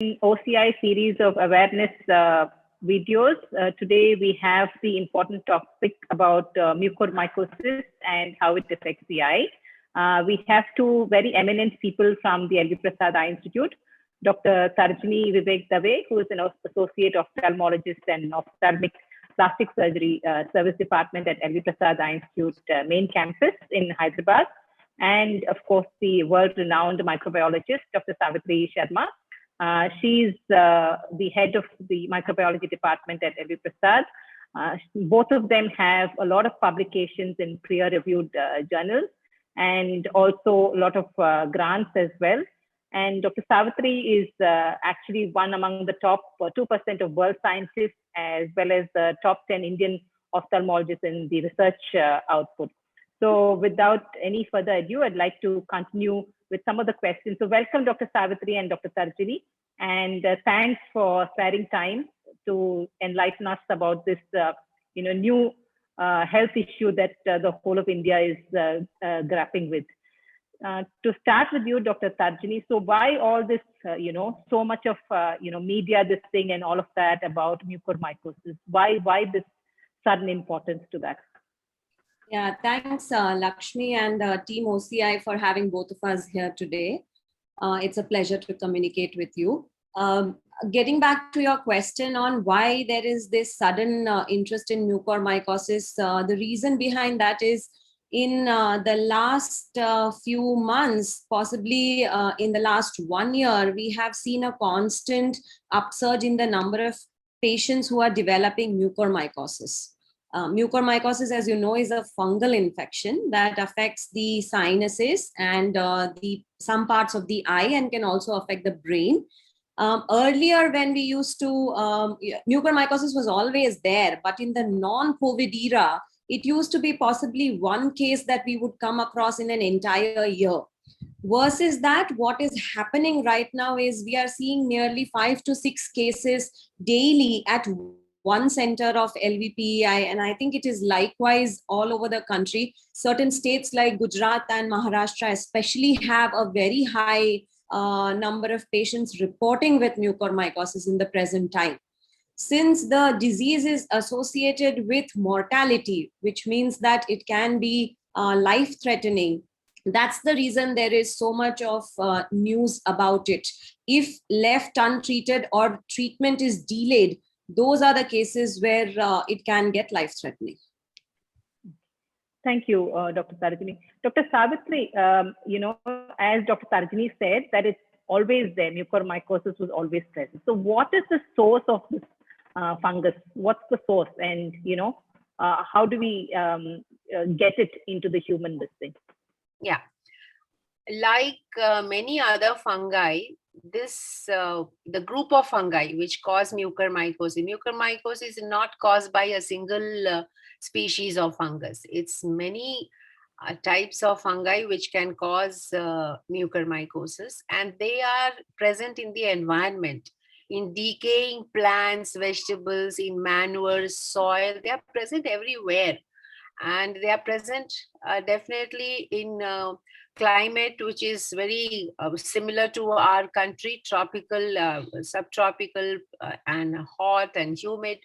OCI series of awareness videos. Today we have the important topic about mucormycosis and how it affects the eye. We have two very eminent people from the LV Prasad Eye Institute, Dr. Tarjini Vivek Dave, who is an associate ophthalmologist and ophthalmic plastic surgery service department at LV Prasad Eye Institute main campus in Hyderabad. And of course, the world-renowned microbiologist, Dr. Savitri Sharma. She's the head of the microbiology department at LV Prasad. Both of them have a lot of publications in peer-reviewed journals and also a lot of grants as well. And Dr. Savitri is actually one among the top 2% of world scientists, as well as the top 10 Indian ophthalmologists in the research output. So without any further ado, I'd like to continue with some of the questions. So welcome, Dr. Savitri and Dr. Tarjini, and thanks for sparing time to enlighten us about this new health issue that the whole of India is grappling with. To start with you, Dr. Tarjini, so why all this, so much of, media, this thing and all of that about mucormycosis? Why this sudden importance to that? Yeah, thanks, Lakshmi and Team OCI for having both of us here today. It's a pleasure to communicate with you. Getting back to your question on why there is this sudden interest in mucormycosis, the reason behind that is in the last few months, possibly in the last 1 year, we have seen a constant upsurge in the number of patients who are developing mucormycosis. Mucormycosis, as you know, is a fungal infection that affects the sinuses and some parts of the eye and can also affect the brain. Earlier, when we used to, mucormycosis was always there, but in the non-COVID era, it used to be possibly one case that we would come across in an entire year. Versus that, what is happening right now is we are seeing nearly 5 to 6 cases daily at one center of LVPEI, and I think it is likewise all over the country. Certain states like Gujarat and Maharashtra especially have a very high number of patients reporting with mucormycosis in the present time. Since the disease is associated with mortality, which means that it can be life-threatening, that's the reason there is so much of news about it. If left untreated or treatment is delayed, those are the cases where it can get life-threatening. Thank you, Dr. Tarjini. Dr. Savitri, as Dr. Tarjini said, that it's always there. Mucormycosis was always present. So what is the source of this fungus? What's the source? And, how do we get it into the human listing? Yeah. Like many other fungi, the group of fungi which cause mucormycosis is not caused by a single species of fungus. It's many types of fungi which can cause mucormycosis, and they are present in the environment, in decaying plants, vegetables, in manures, soil. They are present everywhere, and they are present definitely in climate which is very similar to our country, tropical, subtropical, and hot and humid.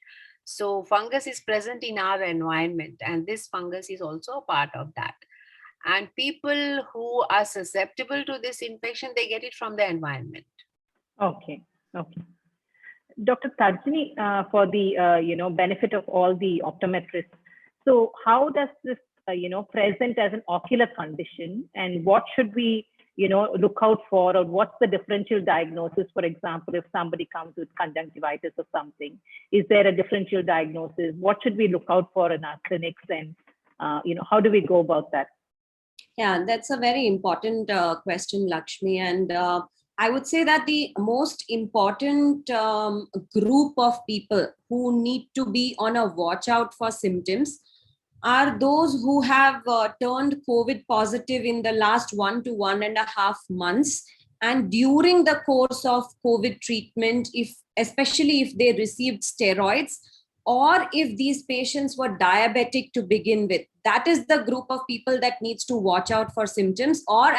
So fungus is present in our environment, and this fungus is also a part of that. And people who are susceptible to this infection, they get it from the environment. Okay. Dr. Tarjini, for the benefit of all the optometrists, so how does this present as an ocular condition, and what should we look out for, or what's the differential diagnosis? For example, if somebody comes with conjunctivitis or something, is there a differential diagnosis? What should we look out for in our clinics, and how do we go about that? Yeah, that's a very important question, Lakshmi, and I would say that the most important group of people who need to be on a watch out for symptoms are those who have turned COVID positive in the last 1 to 1.5 months, and during the course of COVID treatment, especially if they received steroids, or if these patients were diabetic to begin with. that is the group of people that needs to watch out for symptoms, or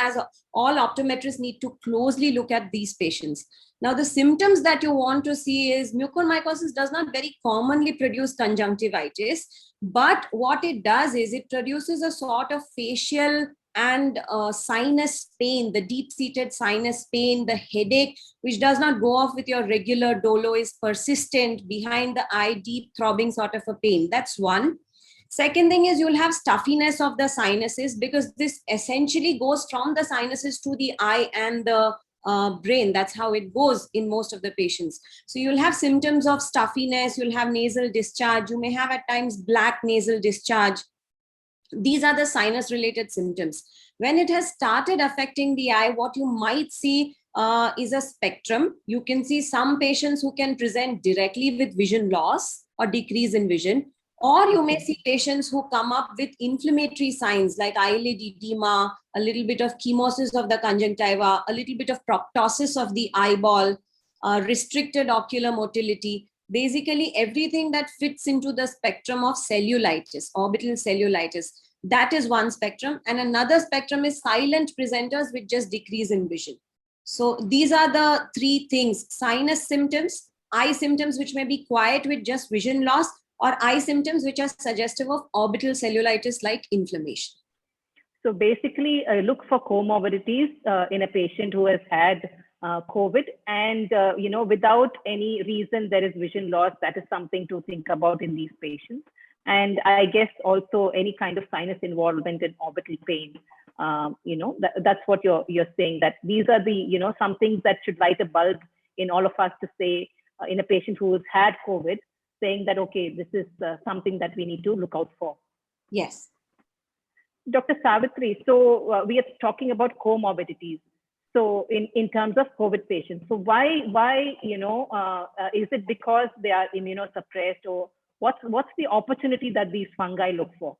all optometrists need to closely look at these patients. Now, the symptoms that you want to see is mucormycosis does not very commonly produce conjunctivitis, but what it does is it produces a sort of facial and sinus pain, the deep-seated sinus pain, the headache, which does not go off with your regular dolo, is persistent, behind the eye, deep throbbing sort of a pain. That's one. Second thing is you'll have stuffiness of the sinuses, because this essentially goes from the sinuses to the eye and the brain. That's how it goes in most of the patients. So you'll have symptoms of stuffiness, you'll have nasal discharge, you may have at times black nasal discharge. These are the sinus related symptoms. When it has started affecting the eye, what you might see is a spectrum. You can see some patients who can present directly with vision loss or decrease in vision, or you may see patients who come up with inflammatory signs like eyelid edema, a little bit of chemosis of the conjunctiva, a little bit of proptosis of the eyeball, restricted ocular motility. Basically, everything that fits into the spectrum of cellulitis, orbital cellulitis. That is one spectrum. And another spectrum is silent presenters with just decrease in vision. So these are the three things: sinus symptoms, eye symptoms which may be quiet with just vision loss, or eye symptoms which are suggestive of orbital cellulitis like inflammation. So basically, look for comorbidities in a patient who has had COVID, and without any reason there is vision loss. That is something to think about in these patients. And I guess also any kind of sinus involvement in orbital pain. That's what you're saying, that these are the some things that should light a bulb in all of us to say in a patient who has had COVID, saying that, okay, this is something that we need to look out for. Yes. Dr. Savitri, so we are talking about comorbidities. So in terms of COVID patients, so why is it because they are immunosuppressed, or what's the opportunity that these fungi look for?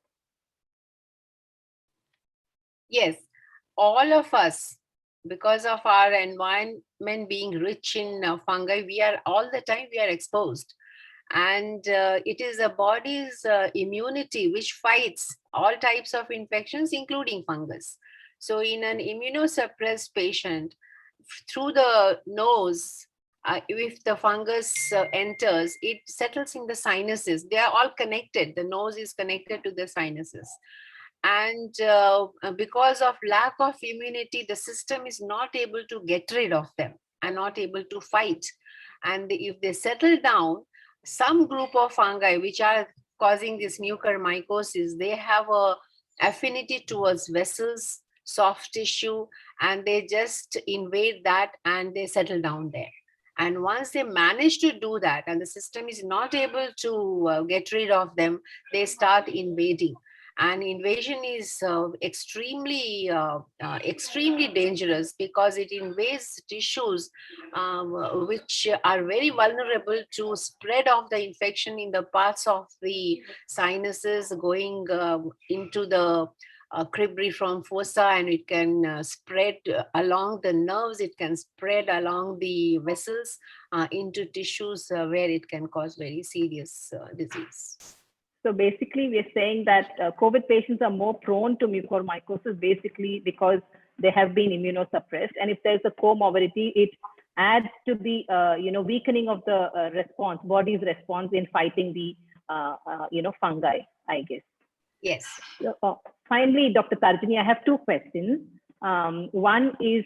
Yes, all of us, because of our environment being rich in fungi, we are exposed. And it is the body's immunity which fights all types of infections, including fungus. So in an immunosuppressed patient, through the nose, if the fungus enters, it settles in the sinuses. They are all connected. The nose is connected to the sinuses. And because of lack of immunity, the system is not able to get rid of them and not able to fight. And if they settle down, some group of fungi which are causing this mucormycosis, they have a affinity towards vessels, soft tissue, and they just invade that and they settle down there. And once they manage to do that and the system is not able to get rid of them, they start invading. And invasion is extremely dangerous, because it invades tissues which are very vulnerable to spread of the infection in the parts of the sinuses, going into the cribriform fossa, and it can spread along the nerves, it can spread along the vessels into tissues where it can cause very serious disease. So basically, we're saying that COVID patients are more prone to mucormycosis, basically because they have been immunosuppressed. And if there's a comorbidity, it adds to the weakening of the response, body's response in fighting the fungi, I guess. Yes. So, finally, Dr. Tarjini, I have two questions. One is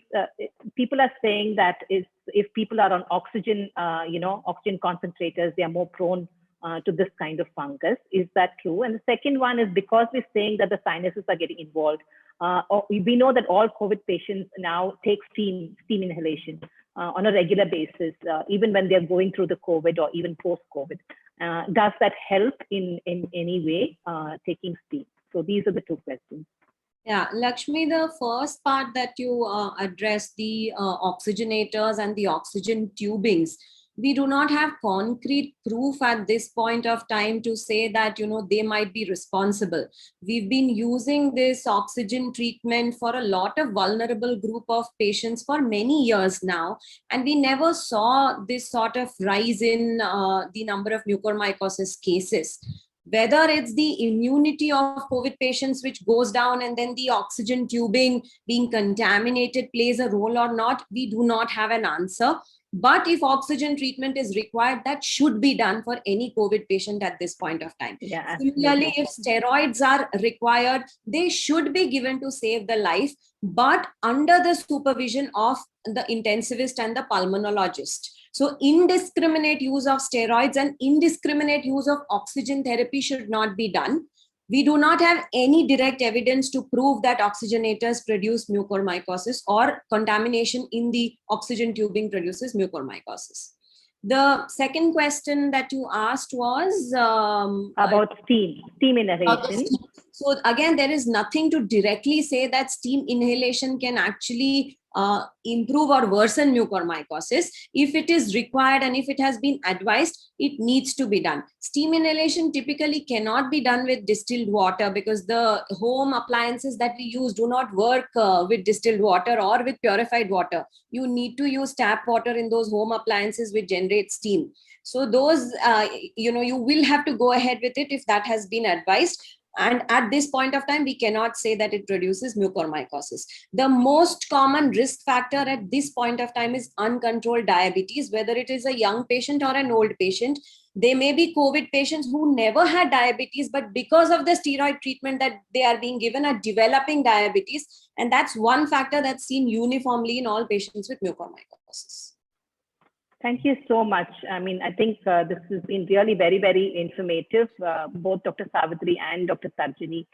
people are saying that if people are on oxygen, oxygen concentrators, they are more prone to this kind of fungus. Is that true? And the second one is, because we're saying that the sinuses are getting involved, we know that all COVID patients now take steam inhalation on a regular basis, even when they're going through the COVID or even post-COVID. Does that help in any way, taking steam? So these are the two questions. Yeah, Lakshmi, the first part that you addressed, the oxygenators and the oxygen tubings, we do not have concrete proof at this point of time to say that, they might be responsible. We've been using this oxygen treatment for a lot of vulnerable group of patients for many years now, and we never saw this sort of rise in the number of mucormycosis cases. Whether it's the immunity of COVID patients which goes down and then the oxygen tubing being contaminated plays a role or not, we do not have an answer. But if oxygen treatment is required, that should be done for any COVID patient at this point of time. Yeah, Similarly, if steroids are required, they should be given to save the life, but under the supervision of the intensivist and the pulmonologist. So indiscriminate use of steroids and indiscriminate use of oxygen therapy should not be done. We do not have any direct evidence to prove that oxygenators produce mucormycosis or contamination in the oxygen tubing produces mucormycosis. The second question that you asked was about steam inhalation. So again, there is nothing to directly say that steam inhalation can actually improve or worsen mucormycosis. If it is required and if it has been advised, it needs to be done. Steam inhalation typically cannot be done with distilled water because the home appliances that we use do not work with distilled water or with purified water. You need to use tap water in those home appliances which generate steam. So those, you will have to go ahead with it if that has been advised. And at this point of time, we cannot say that it produces mucormycosis. The most common risk factor at this point of time is uncontrolled diabetes, whether it is a young patient or an old patient. They may be COVID patients who never had diabetes, but because of the steroid treatment that they are being given are developing diabetes. And that's one factor that's seen uniformly in all patients with mucormycosis. Thank you so much. I mean, I think this has been really very, very informative. Both Dr. Savitri and Dr. Tarjini